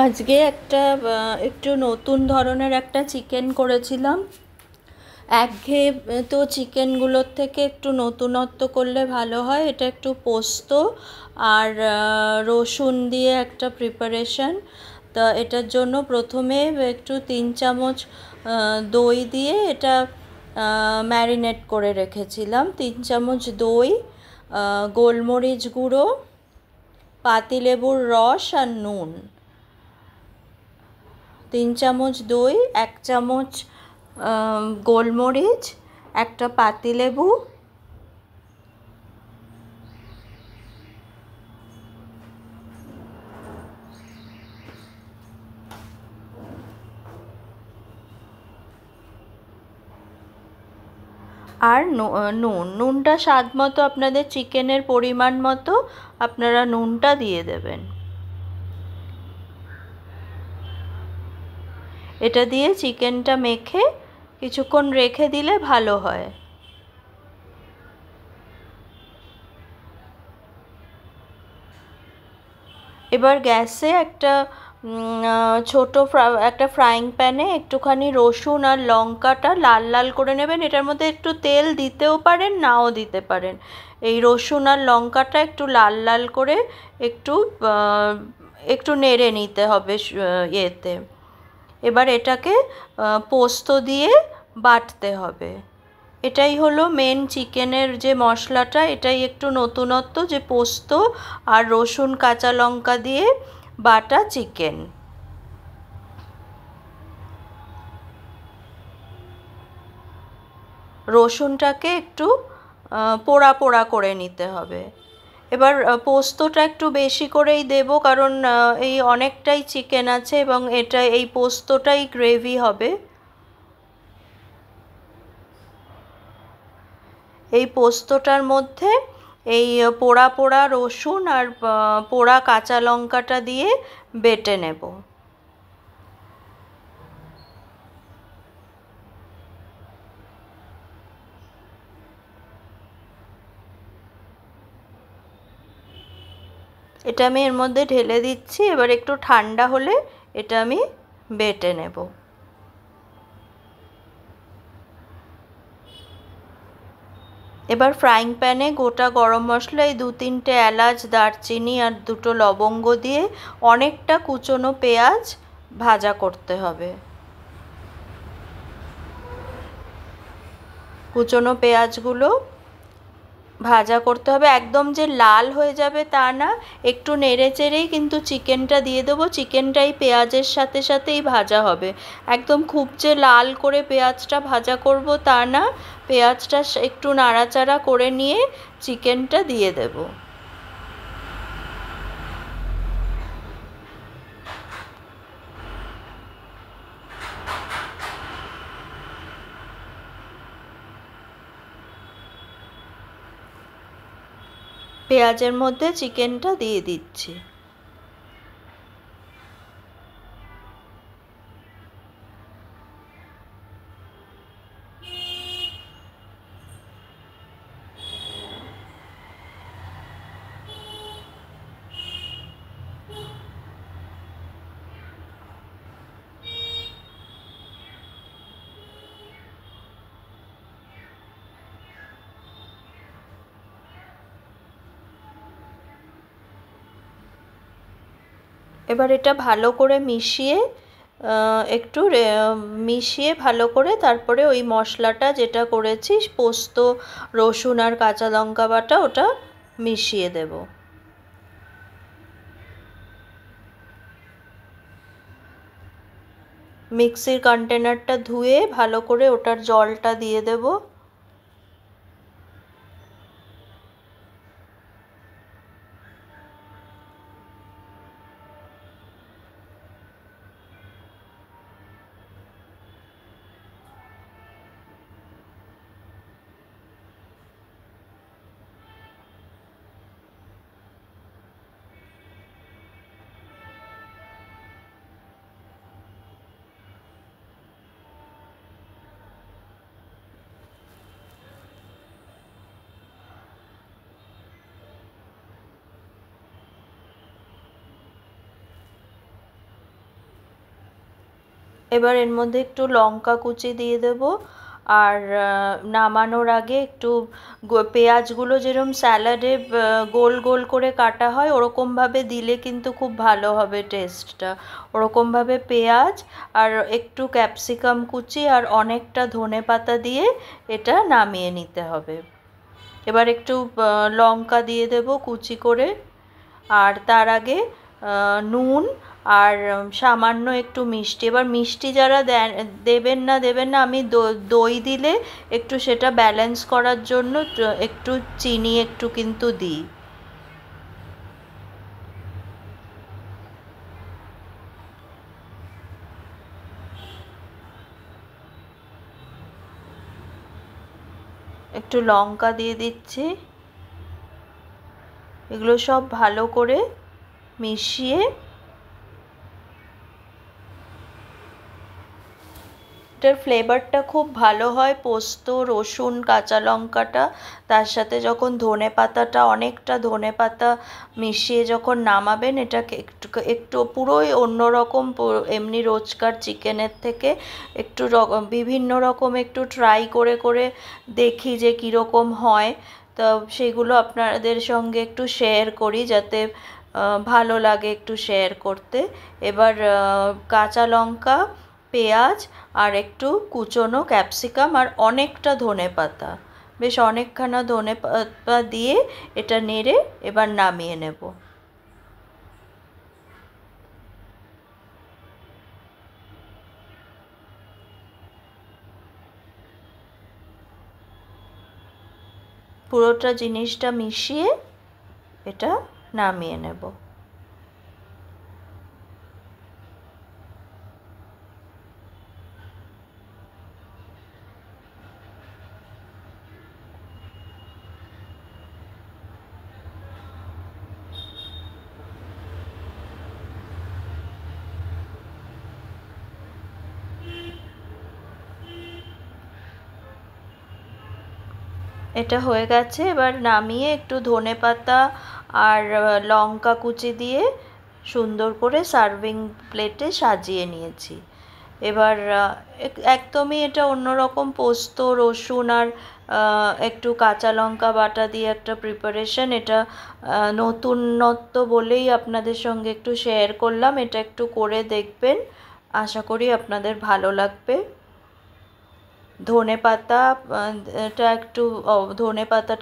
আজকে একটু নতুন ধরনের একটা চিকেন করেছিলাম। একঘেয়ে তো চিকেনগুলোর থেকে একটু নতুনত্ব করলে ভালো হয়। এটা একটু পোস্ত আর রসুন দিয়ে একটা প্রিপারেশন। তা এটার জন্য প্রথমে একটু 3 চামচ দই দিয়ে এটা ম্যারিনেট করে রেখেছিলাম। 3 চামচ দই, গোলমরিচ গুঁড়ো, পাতিলেবুর রস আর নুন। 3 চামচ দই, 1 চামচ গোলমরিচ, একটা পাতিলেবু, আর নুনটা স্বাদ মতো, আপনাদের চিকেনের পরিমাণ মতো আপনারা নুনটা দিয়ে দেবেন। এটা দিয়ে চিকেনটা মেখে কিছুক্ষণ রেখে দিলে ভালো হয়। এবার গ্যাসে ছোট একটা ফ্রাইং প্যানে একটুখানি রসুন আর লঙ্কাটা লাল লাল করে নেবেন। এটার মধ্যে একটু তেল দিতেও পারেন, নাও দিতে পারেন। এই রসুন আর লঙ্কাটা একটু লাল লাল করে একটু একটু নেড়ে নিতে হবে ইয়েতে। এবার এটাকে পোস্ত দিয়ে বাটতে হবে। এটাই হলো মেন চিকেনের যে মশলাটা। এটাই একটু নতুনত্ব, যে পোস্ত আর রসুন কাঁচা লঙ্কা দিয়ে বাটা চিকেন। রসুনটাকে একটু পোড়া পোড়া করে নিতে হবে। এবার পোস্তটা একটু বেশি করেই দেব, কারণ এই অনেকটাই চিকেন আছে এবং এই পোস্তটাই গ্রেভি হবে। এই পোস্তটার মধ্যে এই পোড়া পোড়া রসুন আর পোড়া কাঁচা লঙ্কাটা দিয়ে বেটে নেব। এটা আমি এর মধ্যে ঢেলে দিচ্ছি। এবার একটু ঠান্ডা হলে এটা আমি বেটে নেব। এবার ফ্রাইং প্যানে গোটা গরম মশলা, এই 2-3টে এলাচ, দারচিনি আর 2টো লবঙ্গ দিয়ে অনেকটা কুচনো পেঁয়াজ ভাজা করতে হবে। কুচনো পেঁয়াজগুলো ভাজা করতে হবে। একদম যে লাল হয়ে যাবে তা না, একটু নেড়ে চেড়েই কিন্তু চিকেনটা দিয়ে দেবো। চিকেনটা এই পেঁয়াজের সাথে সাথেই ভাজা হবে। একদম খুব যে লাল করে পেঁয়াজটা ভাজা করব তা না, পেঁয়াজটা একটু নাড়াচাড়া করে নিয়ে চিকেনটা দিয়ে দেবো। পেঁয়াজের মধ্যে চিকেনটা দিয়ে দিচ্ছি। এবার এটা ভালো করে মিশিয়ে ভালো করে তারপরে ওই মশলাটা যেটা করেছি, পোস্ত, রসুন আর কাঁচা লঙ্কা বাটা, ওটা মিশিয়ে দেব। মিক্সির কন্টেনারটা ধুয়ে ভালো করে ওটার জলটা দিয়ে দেব। এবার এর মধ্যে একটু লঙ্কা কুচি দিয়ে দেব। আর নামানোর আগে একটু পেঁয়াজগুলো যেরকম স্যালাডে গোল গোল করে কাটা হয় ওরকমভাবে দিলে কিন্তু খুব ভালো হবে টেস্টটা। ওরকমভাবে পেঁয়াজ আর একটু ক্যাপসিকাম কুচি আর অনেকটা ধনেপাতা দিয়ে এটা নামিয়ে নিতে হবে। এবার একটু লঙ্কা দিয়ে দেব কুচি করে। আর তার আগে নুন আর সামান্য একটু মিষ্টি। এবার মিষ্টি যারা দেবেন না, আমি দই দিলে একটু সেটা ব্যালেন্স করার জন্য একটু চিনি একটু কিন্তু দিই। একটু লঙ্কা দিয়ে দিচ্ছি। এগুলো সব ভালো করে মিশিয়ে এটার ফ্লেভারটা খুব ভালো হয় পোস্ত, রসুন, কাঁচা লঙ্কাটা, তার সাথে যখন ধনেপাতাটা অনেকটা ধনেপাতা মিশিয়ে যখন নামাবেন এটাকে একটু একটু পুরোই অন্যরকম। এমনি রোজকার চিকেনের থেকে একটু বিভিন্ন রকম একটু ট্রাই করে করে দেখি যে কীরকম হয়। তো সেগুলো আপনাদের সঙ্গে একটু শেয়ার করি যাতে ভালো লাগে একটু শেয়ার করতে। এবার কাঁচা লঙ্কা, পেঁয়াজ আর একটু কুচোনো ক্যাপসিকাম আর অনেকটা ধনেপাতা, বেশ অনেকখানা ধনেপাতা দিয়ে এটা নেড়ে এবার নামিয়ে নেব। পুরোটা জিনিসটা মিশিয়ে এটা নামিয়ে নেব। এটা হয়ে গেছে। এবার নামিয়ে একটু ধনেপাতা আর লঙ্কা কুচি দিয়ে সুন্দর করে সার্ভিং প্লেটে সাজিয়ে নিয়েছি। এবার একদমই এটা অন্যরকম পোস্ত, রসুন আর একটু কাঁচা লঙ্কা বাটা দিয়ে একটা প্রিপারেশন। এটা নতুনত্ব বলেই আপনাদের সঙ্গে একটু শেয়ার করলাম। এটা একটু করে দেখবেন, আশা করি আপনাদের ভালো লাগবে। ধনেপাতা এটা একটু ধনেপাতাটা